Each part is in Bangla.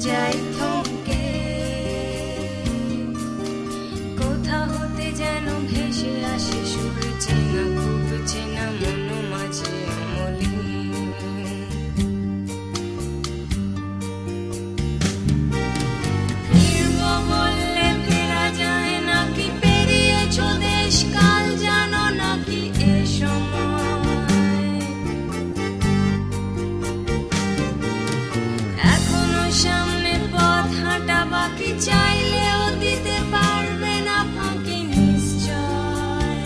যাই থমকে, কোথা হতে যেন ভেসে আসে সুর চেনা, খুব চেনা মন মাঝে অমলিন। ফিরব বললে ফেরা যায় নাকি, পেরিয়েছ দেশ কাল জানো নাকি এ সময়, এখনো সামনে পথ হাঁটা বাকি, চাইলেও দিতে পারবে না ফাঁকি নিশ্চয়।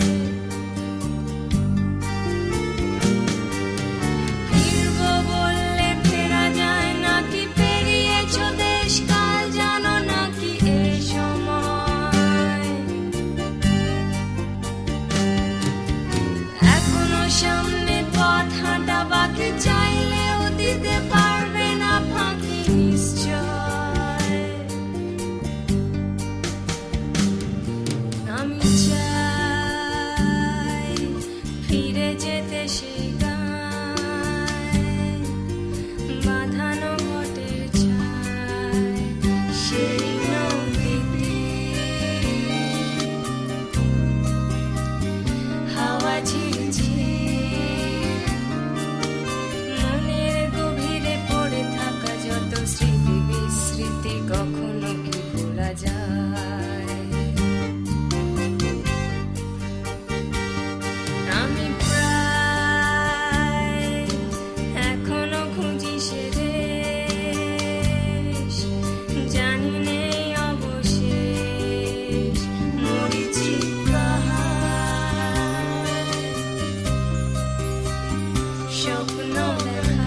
ফিরব বললে ফেরা যায় নাকি, পেরিয়েছ দেশ কাল জানো নাকি এ সময়, এখনো সামনে পথ হাঁটা বাকি, চাইলেও দিতে পারবে না ফাঁকি নিশ্চয়। আমি চাই ফিরে যেতে সেই গায়, বাঁধানো ঘটের ছায় সেই নদীতে, হাওয়া ঝিরঝির, মনের গভীরে পড়ে থাকা যত স্মৃতি বিস্মৃতি কখনো কি ভোলা যায়। আমি প্রায় এখনো খুঁজি সে দেশ, জানি নেই অবশেষ মরীচিকায়, স্বপ্ন দেখা